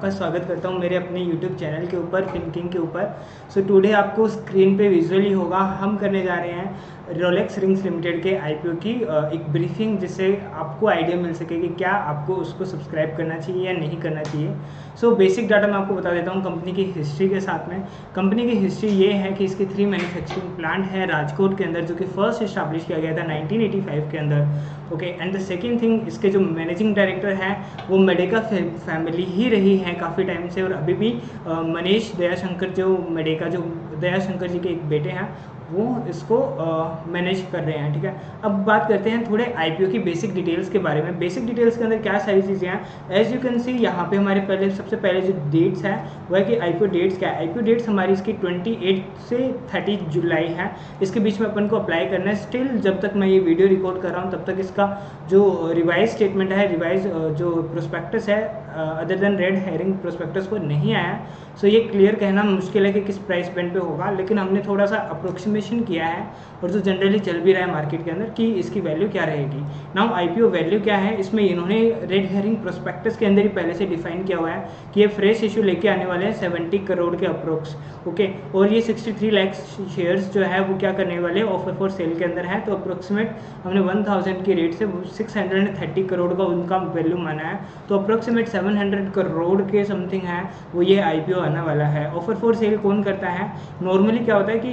आपका स्वागत करता हूं मेरे अपने YouTube चैनल के ऊपर थिंकिंग के ऊपर। सो टुडे आपको स्क्रीन पे विजुअली होगा, हम करने जा रहे हैं रोलेक्स रिंग्स लिमिटेड के IPO की एक ब्रीफिंग, जिससे आपको आइडिया मिल सके कि क्या आपको उसको सब्सक्राइब करना चाहिए या नहीं करना चाहिए। सो बेसिक डाटा मैं आपको बता देता हूँ कंपनी की हिस्ट्री के साथ में। कंपनी की हिस्ट्री ये है कि इसके 3 मैन्युफैक्चरिंग प्लांट है राजकोट के अंदर, जो कि फर्स्ट इस्टाब्लिश किया गया था 1985 के अंदर। Okay, and the second thing, इसके जो मैनेजिंग डायरेक्टर हैं वो मेडेका फैमिली ही रही है काफ़ी टाइम से, और अभी भी मनीष दयाशंकर, जो मेडेका जो दयाशंकर जी के एक बेटे हैं, वो इसको मैनेज कर रहे हैं। ठीक है, अब बात करते हैं थोड़े IPO की बेसिक डिटेल्स के बारे में। बेसिक डिटेल्स के अंदर क्या सारी चीज़ें हैं, एज यू कैन सी यहाँ पे हमारे सबसे पहले जो डेट्स है वो है कि IPO डेट्स क्या है। IPO डेट्स हमारी इसकी 28 से 30 जुलाई है। इसके बीच में अपन को अप्लाई करना है। स्टिल जब तक मैं ये वीडियो रिकॉर्ड कर रहा हूँ तब तक इसका जो रिवाइज स्टेटमेंट है, रिवाइज जो प्रोस्पेक्टस है other than red herring prospectus को नहीं आया। सो ये क्लियर कहना मुश्किल है कि किस प्राइस बैंड पे होगा, लेकिन हमने थोड़ा सा अप्रोक्सीमेशन किया है और जो जनरली चल भी रहा है मार्केट के अंदर कि इसकी वैल्यू क्या रहेगी। नाउ IPO वैल्यू क्या है, इसमें इन्होंने रेड हेरिंग प्रोस्पेक्टस के अंदर ही पहले से डिफाइन किया हुआ है कि ये फ्रेश इशू लेके आने वाले हैं 70 करोड़ के अप्रोक्स। ओके, और ये 63 लाख शेयर्स जो है वो क्या करने वाले ऑफर फॉर सेल के अंदर है। तो अप्रोक्सीमेट हमने 1000 की रेट से 630 करोड़ का उनका वैल्यू माना है। तो अप्रोक्सीमेट 700 करोड़ के समथिंग है वो ये IPO आने वाला है। ऑफर फॉर सेल कौन करता है? नॉर्मली क्या होता है कि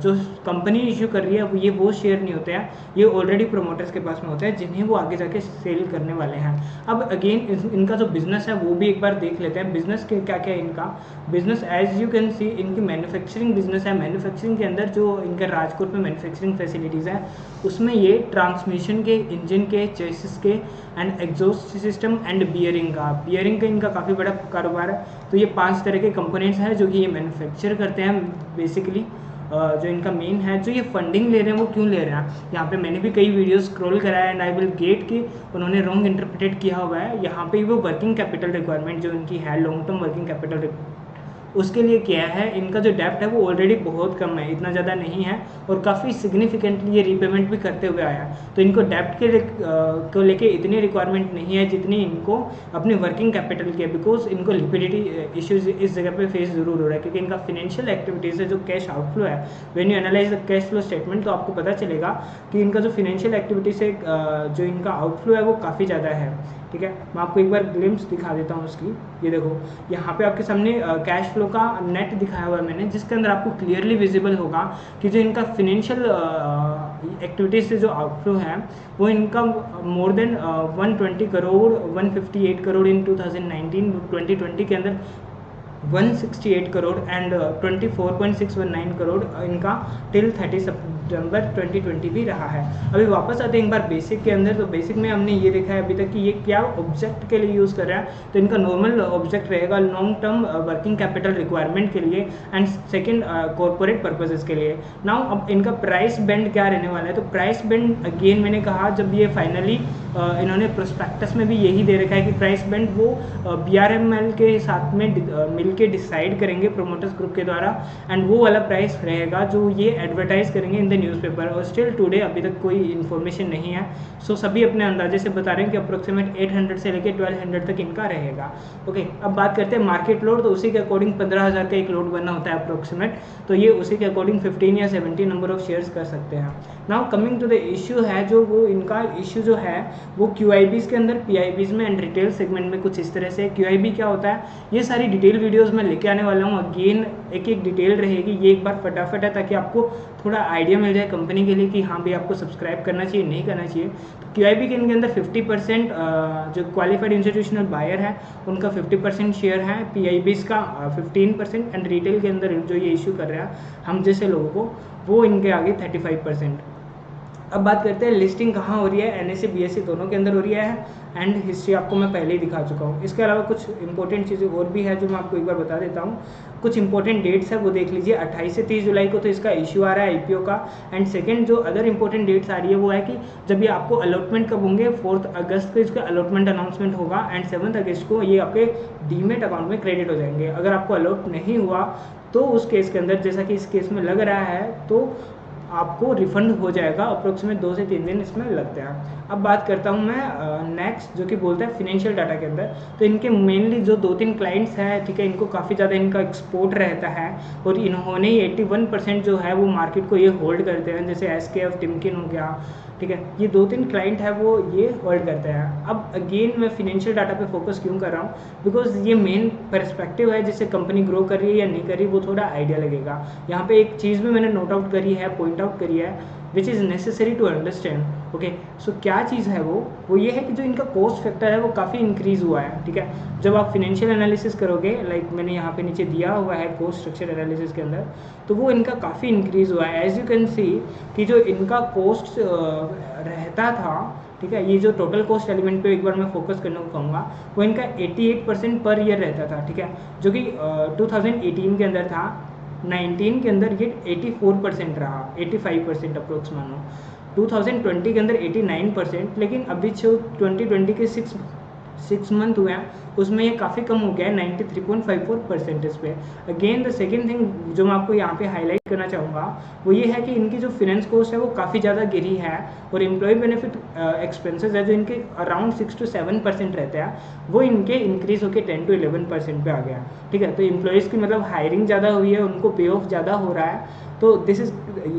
जो कंपनी इश्यू कर रही है वो शेयर नहीं होते हैं, ये ऑलरेडी प्रोमोटर्स के पास में होते हैं जिन्हें वो आगे जाके सेल करने वाले हैं। अब अगेन इनका जो बिजनेस है वो भी एक बार देख लेते हैं। बिजनेस के क्या क्या है इनका business, as you can see इनकी मैन्युफैक्चरिंग बिजनेस है। मैन्युफैक्चरिंग के अंदर जो इनका राजकोट में मैन्युफैक्चरिंग फैसिलिटीज़ हैं उसमें ये ट्रांसमिशन के, इंजन के, चेसिस के and exhaust system and bearing का इनका काफ़ी बड़ा कारोबार है। तो ये 5 तरह के कंपोनेंट्स हैं जो कि ये मैन्युफैक्चर करते हैं बेसिकली। जो इनका मेन है, जो ये फंडिंग ले रहे हैं वो क्यों ले रहे हैं, यहाँ पे मैंने भी कई वीडियो स्क्रॉल कराया एंड आई विल गेट कि उन्होंने रॉन्ग इंटरप्रेटेड किया हुआ है। यहाँ पे वो वर्किंग कैपिटल रिक्वायरमेंट जो इनकी है, लॉन्ग टर्म वर्किंग कैपिटल उसके लिए किया है। इनका जो डेप्ट है वो ऑलरेडी बहुत कम है, इतना ज़्यादा नहीं है, और काफ़ी सिग्निफिकेंटली ये रीपेमेंट भी करते हुए आया। तो इनको डेप्ट के को लेके इतनी रिक्वायरमेंट नहीं है जितनी इनको अपनी वर्किंग कैपिटल की है, बिकॉज इनको लिक्विडिटी इश्यूज इस जगह पे फेस ज़रूर हो रहा है, क्योंकि इनका फिनेंशियल एक्टिविटीज़ से जो कैश आउटफ्लो है, when you analyse the cash flow statement तो आपको पता चलेगा कि इनका जो फिनेंशियल एक्टिविटी से जो इनका आउटफ्लो है वो काफ़ी ज़्यादा है। ठीक है, मैं आपको एक बार ग्लिम्स दिखा देता हूँ उसकी। ये देखो, यहाँ पे आपके सामने कैश फ्लो का नेट दिखाया हुआ है मैंने, जिसके अंदर आपको क्लियरली विजिबल होगा कि जो इनका फिनेंशियल एक्टिविटीज से जो आउटफ्लो है वो इनका मोर देन 120 करोड़ 158 करोड़ इन 2019-2020 के अंदर 168 करोड़ एंड 24.619 करोड़ इनका टिल 30 सितंबर 2020 भी रहा है। अभी वापस आते हैं एक बार बेसिक के अंदर। तो बेसिक में हमने ये देखा है अभी तक कि ये क्या ऑब्जेक्ट के लिए यूज़ कर रहा है। तो इनका नॉर्मल ऑब्जेक्ट रहेगा long term working capital requirement के लिए एंड सेकेंड कॉर्पोरेट पर्पजेज के लिए। नाउ अब इनका प्राइस बैंड क्या रहने वाला है, तो प्राइस बैंड अगेन मैंने कहा जब ये फाइनली इन्होंने प्रोस्पेक्टस में भी यही दे रखा है कि प्राइस बैंड वो BRML के साथ में मिल के डिसाइड करेंगे प्रोमोटर्स ग्रुप के द्वारा, एंड वो वाला प्राइस रहेगा जो ये एडवर्टाइज करेंगे इन द न्यूज़पेपर। और स्टिल टुडे अभी तक कोई इन्फॉर्मेशन नहीं है। सो सभी अपने अंदाजे से बता रहे हैं कि अप्रोक्सीमेट 800 से लेकर 1200 तक इनका रहेगा। ओके, अब बात करते हैं मार्केट लोड। तो उसी के अकॉर्डिंग 15,000 का एक लोड बनना होता है अप्रोक्सीमेट, तो ये उसी के अकॉर्डिंग 15 या 17 नंबर ऑफ शेयर्स कर सकते हैं। Now coming to the issue है, जो वो इनका इश्यू जो है वो QIBs के अंदर, PIBs में एंड रिटेल सेगमेंट में कुछ इस तरह से। QIB क्या होता है, ये सारी डिटेल वीडियोस मैं लेके आने वाला हूँ। अगेन एक एक डिटेल रहेगी, ये एक बार फटाफट है ताकि आपको थोड़ा आइडिया मिल जाए कंपनी के लिए कि हाँ भाई आपको सब्सक्राइब करना चाहिए नहीं करना चाहिए। तो QIB के इनके अंदर 50% जो क्वालिफाइड इंस्टीट्यूशनल बायर है उनका 50% शेयर है, PIBs का 15% एंड रिटेल के अंदर जो ये इशू कर रहा है हम जैसे लोगों को, वो इनके आगे 35%। अब बात करते हैं लिस्टिंग कहाँ हो रही है, NSE BSE दोनों के अंदर हो रही है एंड हिस्ट्री आपको मैं पहले ही दिखा चुका हूँ। इसके अलावा कुछ इंपॉर्टेंट चीज़ें और भी है जो मैं आपको एक बार बता देता हूँ। कुछ इंपॉर्टेंट डेट्स है वो देख लीजिए। 28 से 30 जुलाई को तो इसका इश्यू आ रहा है IPO का, एंड सेकंड जो अदर इंपॉर्टेंट डेट्स आ रही है वो है कि जब ये आपको अलॉटमेंट कब होंगे, 4 अगस्त को इसका अलॉटमेंट अनाउंसमेंट होगा एंड 7 अगस्त को ये आपके डीमेट अकाउंट में क्रेडिट हो जाएंगे। अगर आपको अलॉट नहीं हुआ तो उस केस के अंदर, जैसा कि इस केस में लग रहा है, तो आपको रिफंड हो जाएगा। अप्रोक्सीमेट 2 से 3 दिन इसमें लगते हैं। अब बात करता हूँ मैं नेक्स्ट, जो कि बोलता है फिनेंशियल डाटा के अंदर। तो इनके मेनली जो 2-3 क्लाइंट्स हैं, ठीक है, इनको काफ़ी ज़्यादा इनका एक्सपोर्ट रहता है और इन्होंने ही 81% जो है वो मार्केट को ये होल्ड करते हैं। जैसे SKF टिमकिन हो गया, ठीक है, ये 2-3 क्लाइंट है वो ये होल्ड करते हैं। अब अगेन मैं फिनेंशियल डाटा पे फोकस क्यों कर रहा हूँ, बिकॉज ये मेन पर्सपेक्टिव है जिससे कंपनी ग्रो कर रही है या नहीं कर रही वो थोड़ा आइडिया लगेगा। यहाँ पे एक चीज़ भी मैंने नोट आउट करी है, पॉइंट आउट करी है, which is necessary to understand. Okay, so क्या चीज़ है वो ये है कि जो इनका कॉस्ट फैक्टर है वो काफ़ी इंक्रीज़ हुआ है। ठीक है, जब आप फिनेंशियल एनालिसिस करोगे, लाइक मैंने यहाँ पे नीचे दिया हुआ है कॉस्ट स्ट्रक्चर एनालिसिस के अंदर, तो वो इनका काफ़ी इंक्रीज़ हुआ है। एज यू कैन सी कि जो इनका कॉस्ट रहता था, ठीक है, ये जो टोटल कॉस्ट एलिमेंट पे एक बार मैं फोकस करने को कहूँगा, वो इनका 88% पर ईयर रहता था। ठीक है, जो कि 2018 के अंदर था, 19 के अंदर ये 84% रहा, 85% अप्रोक्स मानो, 2020 के अंदर 89%, लेकिन अभी जो 2020 के 6 मंथ हुए हैं उसमें ये काफ़ी कम हो गया है 93.54% पे। अगेन द सेकेंड थिंग जो मैं आपको यहाँ पे हाईलाइट करना चाहूँगा वो ये है कि इनकी जो फिनेंस कॉस्ट है वो काफ़ी ज़्यादा गिरी है और एम्प्लॉय बेनिफिट एक्सपेंसेस है जो इनके अराउंड 6 to 7% रहते हैं वो इनके इंक्रीज होकर 10 to 11% पे आ गया। ठीक है, तो एम्प्लॉयज़ की मतलब हायरिंग ज़्यादा हुई है, उनको पे ऑफ ज़्यादा हो रहा है, तो दिस इज़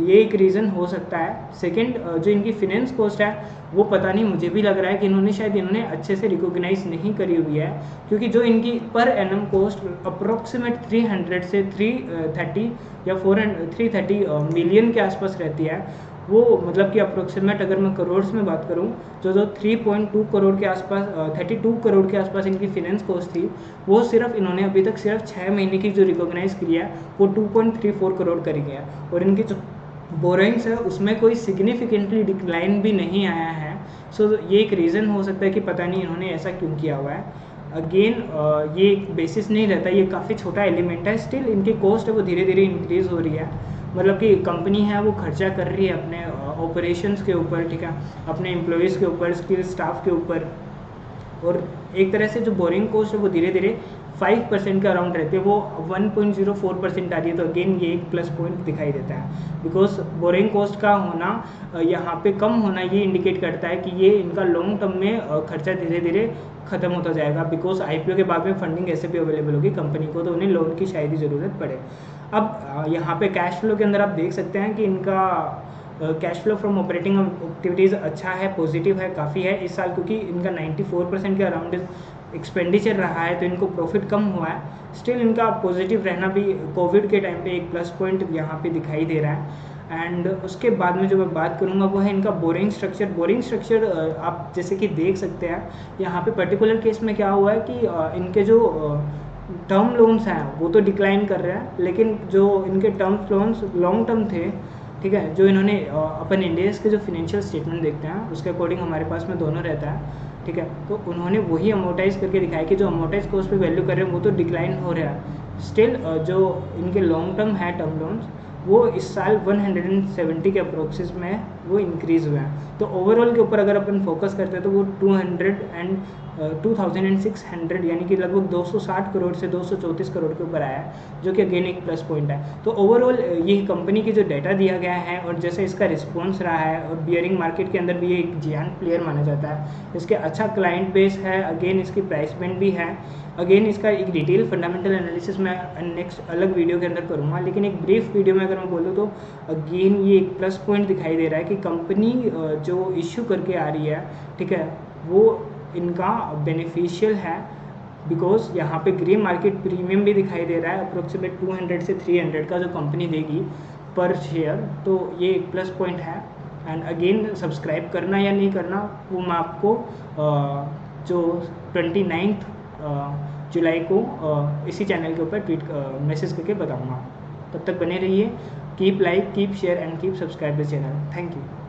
ये एक रीज़न हो सकता है। सेकेंड, जो इनकी फिनेंस कॉस्ट है वो पता नहीं, मुझे भी लग रहा है कि इन्होंने अच्छे से रिकॉग्नाइज नहीं करी हुई है, क्योंकि जो इनकी पर एनम कॉस्ट अप्रोक्सीमेट 300 से 330 या 330 मिलियन के आसपास रहती है। वो मतलब कि अप्रोक्सीमेट अगर मैं करोड़ में बात करूं, जो 3.2 करोड़ के आसपास 32 करोड़ के आसपास इनकी फिनेंस कॉस्ट थी, वो सिर्फ इन्होंने अभी तक सिर्फ 6 महीने की जो रिकॉग्नाइज की है वो 2.34 करोड़ करी गया, और इनकी जो बोरिंग्स है उसमें कोई सिग्निफिकेंटली डिक्लाइन भी नहीं आया है। सो ये एक रीज़न हो सकता है कि पता नहीं इन्होंने ऐसा क्यों किया हुआ है। अगेन ये एक बेसिस नहीं रहता, ये काफ़ी छोटा एलिमेंट है, स्टिल इनकी कॉस्ट है वो धीरे धीरे इंक्रीज़ हो रही है। मतलब कि कंपनी है वो खर्चा कर रही है अपने ऑपरेशंस के ऊपर, ठीक है, अपने एम्प्लॉयज़ के ऊपर, स्किल स्टाफ के ऊपर, और एक तरह से जो बोरिंग कॉस्ट है वो धीरे धीरे 5% के अराउंड रहती है, वो 1.04% आ रही है। तो अगेन ये एक प्लस पॉइंट दिखाई देता है, बिकॉज बोरिंग कॉस्ट का होना यहाँ पे कम होना ये इंडिकेट करता है कि ये इनका लॉन्ग टर्म में खर्चा धीरे धीरे खत्म होता जाएगा, बिकॉज IPO के बाद में फंडिंग ऐसे भी अवेलेबल होगी कंपनी को, तो उन्हें लोन की शायद ही ज़रूरत पड़े। अब यहाँ पे कैश फ्लो के अंदर आप देख सकते हैं कि इनका cash flow from operating activities अच्छा है, पॉजिटिव है, काफ़ी है इस साल, क्योंकि इनका 94% के अराउंड एक्सपेंडिचर रहा है, तो इनको प्रॉफिट कम हुआ है। स्टिल इनका पॉजिटिव रहना भी कोविड के टाइम पे एक प्लस पॉइंट यहाँ पे दिखाई दे रहा है। एंड उसके बाद में जो मैं बात करूँगा वो है इनका बोरिंग स्ट्रक्चर। आप जैसे कि देख सकते हैं यहाँ पे पर्टिकुलर केस में क्या हुआ है कि इनके जो टर्म लोन्स हैं वो तो डिक्लाइन कर रहे हैं, लेकिन जो इनके टर्म लोन्स लॉन्ग टर्म थे, ठीक है, जो इन्होंने अपन इंडियस के जो फिनेंशियल स्टेटमेंट देखते हैं उसके अकॉर्डिंग हमारे पास में दोनों रहता है, ठीक है, तो उन्होंने वही अमोटाइज करके दिखाया कि जो अमोटाइज कॉस्ट पे वैल्यू कर रहे हैं वो तो डिक्लाइन हो रहा है। स्टिल जो इनके लॉन्ग टर्म है टर्म लोन्स वो इस साल 170 के अप्रोक्सिस में वो इंक्रीज़ हुए हैं। तो ओवरऑल के ऊपर अगर अपन फोकस करते हैं तो वो 2600 यानी कि लगभग 260 करोड़ से 234 करोड़ के ऊपर आया है, जो कि अगेन एक प्लस पॉइंट है। तो ओवरऑल ये कंपनी की जो डाटा दिया गया है और जैसे इसका रिस्पॉन्स रहा है, और बियरिंग मार्केट के अंदर भी ये एक जियांट प्लेयर माना जाता है, इसके अच्छा क्लाइंट बेस है, अगेन इसकी प्राइस बैंड भी है। अगेन इसका एक डिटेल फंडामेंटल एनालिसिस मैं नेक्स्ट अलग वीडियो के अंदर करूँगा, लेकिन एक ब्रीफ वीडियो में अगर मैं बोलूँ तो अगेन ये एक प्लस पॉइंट दिखाई दे रहा है कि कंपनी जो इश्यू करके आ रही है, ठीक है, वो इनका बेनिफिशियल है, बिकॉज यहाँ पे ग्रे मार्केट प्रीमियम भी दिखाई दे रहा है अप्रोक्सीमेट 200 से 300 का जो कंपनी देगी पर शेयर, तो ये एक प्लस पॉइंट है। एंड अगेन सब्सक्राइब करना या नहीं करना वो मैं आपको जो 29 जुलाई को इसी चैनल के ऊपर मैसेज करके बताऊँगा। तब तक बने रहिए, keep like, keep share and keep subscribe the channel. Thank you.